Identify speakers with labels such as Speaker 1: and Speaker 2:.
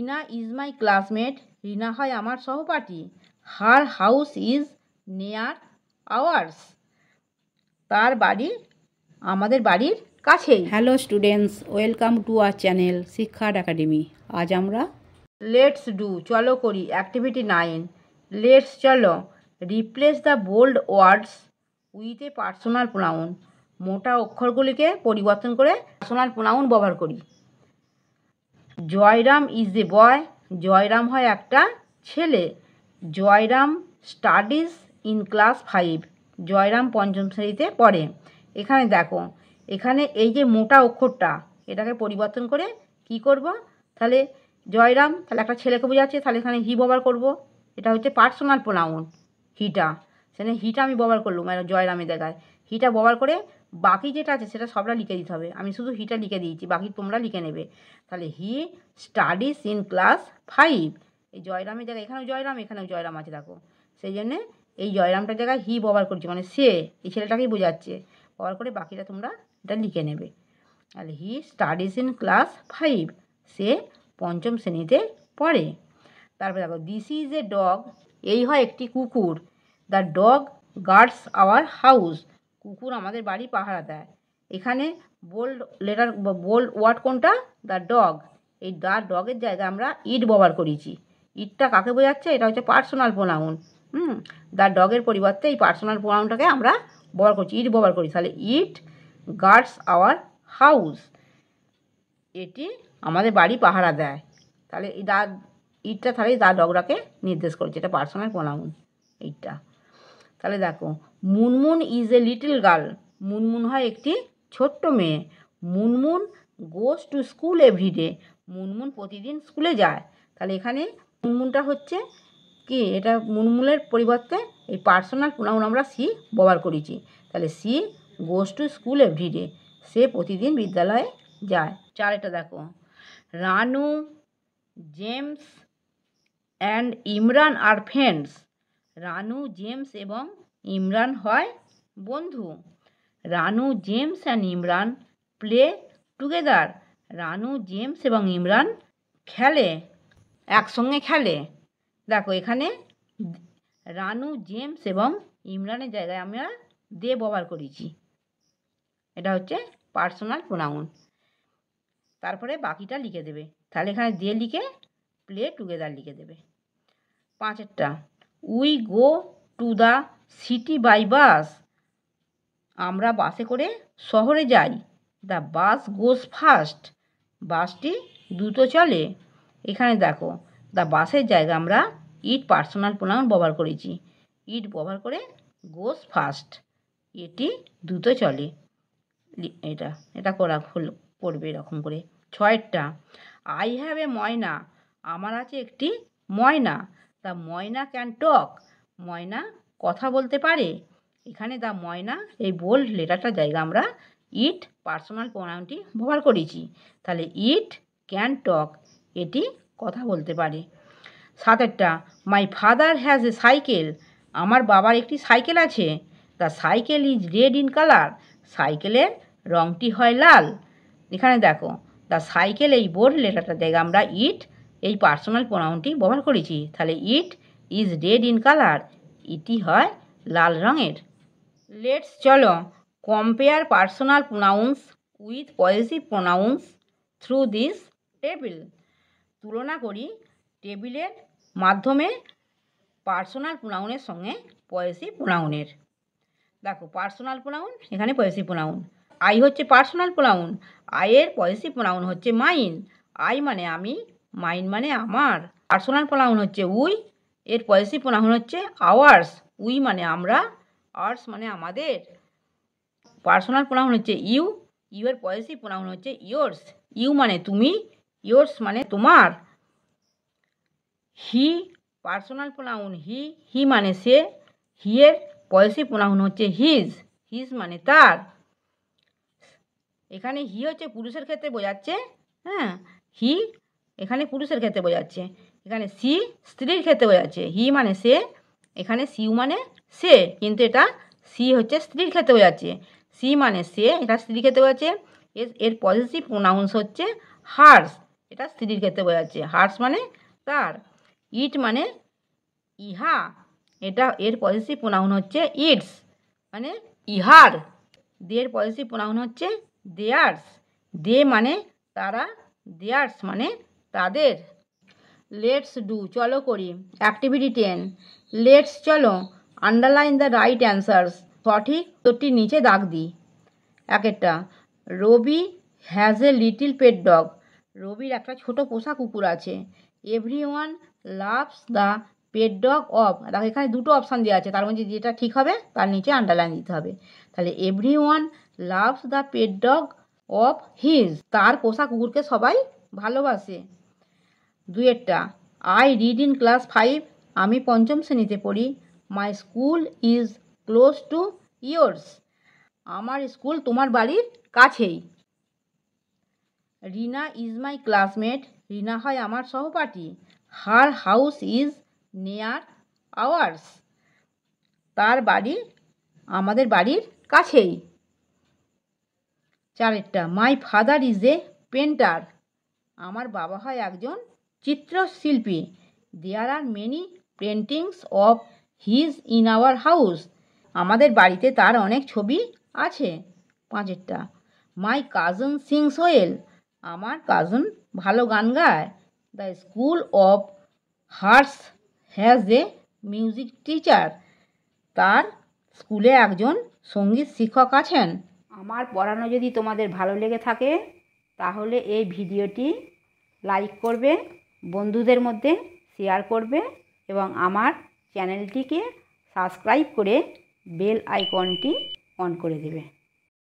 Speaker 1: Rina is my classmate. রিনা হয় আমার সহপাঠী। Her house is near ours. তার বাড়ি আমাদের বাড়ির কাছেই।
Speaker 2: Hello students, welcome to our channel শিক্ষার একাডেমি। আজ আমরা
Speaker 1: লেটস ডু চলো করি অ্যাক্টিভিটি 9। লেটস চলো replace the bold words with a personal pronoun. মোটা অক্ষরগুলিকে পরিবর্তন করে পার্সোনাল প্রোনাউন ব্যবহার করি। Jayram is a boy. Jayram হয় একটা ছেলে। Jayram studies in class 5। Jayram পঞ্চম শ্রেণীতে পড়ে। এখানে দেখো, এখানে এই যে মোটা অক্ষরটা এটাকে পরিবর্তন করে কি করব, তাহলে জয়রাম তাহলে একটা ছেলেকে বোঝাচ্ছে, তাহলে এখানে হি ব্যবহার করব। এটা হচ্ছে পার্সোনাল প্রোনাউন হিটা। সেখানে হিটা আমি ব্যবহার করলাম জয়রামের জায়গায়। হিটা ব্যবহার করে বাকি যেটা আছে সেটা সবটা লিখে দিতে হবে। আমি শুধু হিটা লিখে দিয়েছি, বাকি তোমরা লিখে নেবে। তাহলে হি স্টাডিজ ইন ক্লাস 5। এই জয়রামের জায়গায় এখানেও জয়রাম, এখানেও জয়রাম আছে দেখো, সেই জন্যে এই জয়রামটার জায়গায় হি ব্যবহার করছি, মানে সে এই ছেলেটাকেই বোঝাচ্ছে। ব্যবহার করে বাকিটা তোমরা এটা লিখে নেবে। তাহলে হি স্টাডিজ ইন ক্লাস 5, সে পঞ্চম শ্রেণীতে পড়ে। তারপরে দেখো দিস ইজ এ ডগ। এই হয় একটি কুকুর। The dog guards our house. কুকুর আমাদের বাড়ি পাহারা দেয়। এখানে বোল্ড লেটার বোল্ড ওয়ার্ড কোনটা? The dog. এই দ্য ডগের জায়গায় আমরা ইট ব্যবহার করেছি। ইটটা কাকে বোঝাচ্ছে? এটা হচ্ছে পার্সোনাল প্রোনাউন। দ্য ডগের পরিবর্তে এই পার্সোনাল প্রোনাউনটাকে আমরা ব্যবহার করছি, ইট ব্যবহার করি। তাহলে ইট গার্ডস আওয়ার হাউস। এটি আমাদের বাড়ি পাহারা দেয়। তাহলে এই দা ইটটা তাহলে দা ডগটাকে নির্দেশ করছে, এটা পার্সোনাল প্রোনাউন এইটা। তাহলে দেখো Munmun is a little girl. Munmun হয় একটি ছোট্ট মেয়ে। Munmun goes to school everyday. Munmun প্রতিদিন স্কুলে যায়। তাহলে এখানে মুনমুনটা হচ্ছে কি, এটা মুনমুনের পরিবর্তে এই পার্সোনাল প্রোনাউন আমরা সি ব্যবহার করেছি। তাহলে C goes to school everyday, সে প্রতিদিন বিদ্যালয়ে যায়। চারেটা দেখো Ranu James and Imran are friends. Ranu James এবং ইমরান হয় বন্ধু। Ranu James and Imran play together. Ranu James এবং ইমরান খেলে, একসঙ্গে খেলে। দেখো এখানে রানু জেমস এবং ইমরানের জায়গায় আমরা দে ব্যবহার করেছি, এটা হচ্ছে পার্সোনাল প্রোনাউন। তারপরে বাকিটা লিখে দেবে। তাহলে এখানে দে লিখে প্লে টুগেদার লিখে দেবে। পাঁচেরটা we go to the city by bus. আমরা বাসে করে শহরে যাই। The bus goes fast. বাসটি দ্রুত চলে। এখানে দেখো দ্য বাসের জায়গায় আমরা ইট পার্সোনাল প্রোনাউন ব্যবহার করেছি। ইট ব্যবহার করে গোজ ফাস্ট, এটি দ্রুত চলে। এটা করা করবে এরকম করে। ছয়েরটা আই হ্যাভ এ ময়না। আমার আছে একটি ময়না। The Moyna can talk. ময়না কথা বলতে পারে। এখানে দ্য ময়না এই বোল্ড লেটারটার জায়গা আমরা ইট পার্সোনাল প্রোনাউনটি ব্যবহার করেছি। তাহলে ইট ক্যান টক, এটি কথা বলতে পারে। সাতেরটা my father has a cycle. আমার বাবার একটি সাইকেল আছে। The cycle is red in colour. সাইকেলের রঙটি হয় লাল। এখানে দেখো দ্য সাইকেল এই বোল্ড লেটারটার জায়গা আমরা ইট এই পার্সোনাল প্রোনাউনটি ব্যবহার করেছি। তাহলে it is red in colour, ইটি হয় লাল রঙের। লেটস চলো compare personal pronouns with possessive pronouns through this table. তুলনা করি টেবিলের মাধ্যমে পার্সোনাল প্রোনাউনের সঙ্গে পজেসিভ প্রোনাউনের। দেখো পার্সোনাল প্রোনাউন, এখানে পজেসিভ প্রোনাউন। আই হচ্ছে পার্সোনাল প্রোনাউন। আইয়ের পজেসিভ প্রোনাউন হচ্ছে মাইন। আই মানে আমি, মাইন মানে আমার। পার্সোনাল প্রোনাউন হচ্ছে উই, এর পজেসিভ প্রোনাউন হচ্ছে আওয়ার্স। উই মানে আমরা, আওয়ার্স মানে আমাদের। পার্সোনাল প্রোনাউন হচ্ছে ইউ, ইউ এর পজেসিভ প্রোনাউন হচ্ছে ইয়োর্স। ইউ মানে তুমি, ইয়োর্স মানে তোমার। হি পার্সোনাল প্রোনাউন হি, হি মানে সে, হি এর পজেসিভ প্রোনাউন হচ্ছে হিজ, হিজ মানে তার। এখানে হি হচ্ছে পুরুষের ক্ষেত্রে বোঝাচ্ছে, হ্যাঁ হি এখানে পুরুষের ক্ষেত্রে বোঝাচ্ছে। এখানে সি স্ত্রীর ক্ষেত্রে বোঝাচ্ছে। হি মানে সে, এখানে সিউ মানে সে, কিন্তু এটা সি হচ্ছে স্ত্রীর ক্ষেত্রে বোঝাচ্ছে। সি মানে সে, এটা স্ত্রীর ক্ষেত্রে বোঝাচ্ছে। এর পজিটিভ প্রোনাউন্স হচ্ছে হার্স, এটা স্ত্রীর ক্ষেত্রে বোঝাচ্ছে। হার্স মানে তার, ইট মানে ইহা, এটা এর পজিটিভ প্রোনাউন হচ্ছে ইটস মানে ইহার, দের পজিটিভ প্রোনাউন হচ্ছে দেয়ার্স, দে মানে তারা, দেয়ার্স মানে তাদের। লেটস ডু চলো করি। অ্যাক্টিভিটি 10, লেটস চলো আন্ডারলাইন দ্য রাইট অ্যান্সার্স, সঠিক উত্তরটির নিচে দাগ দিই। একটা, Rabi has a little pet dog, রবির একটা ছোট পোষা কুকুর আছে। Everyone loves the pet dog of, দেখো এখানে দুটো অপশান দেওয়া আছে, তার মধ্যে যেটা ঠিক হবে তার নিচে আন্ডারলাইন দিতে হবে। তাহলে everyone loves the pet dog of his, তার পোষা কুকুরকে সবাই ভালোবাসে। দুয়েরটা, আই রিড ইন ক্লাস 5, আমি পঞ্চম শ্রেণীতে পড়ি। My school is close to yours, আমার স্কুল তোমার বাড়ির কাছেই। রিনা ইজ মাই ক্লাসমেট, রিনা হয় আমার সহপাঠী। Her house is near ours, তার বাড়ি আমাদের বাড়ির কাছেই। চারেরটা, my father is a painter, আমার বাবা হয় একজন চিত্রশিল্পী। There are many paintings of his in our house, আমাদের বাড়িতে তার অনেক ছবি আছে। পাঁচেরটা, মাই কাজন সিংস ওয়েল, আমার কাজন ভালো গান গায়। The school of hers has a music teacher, তার স্কুলে একজন সঙ্গীত শিক্ষক আছেন।
Speaker 2: আমার পড়ানো যদি তোমাদের ভালো লেগে থাকে তাহলে এই ভিডিওটি লাইক করবে, বন্ধুদের মধ্যে শেয়ার করবে এবং আমার চ্যানেলটিকে সাবস্ক্রাইব করে বেল আইকনটি অন করে দেবে।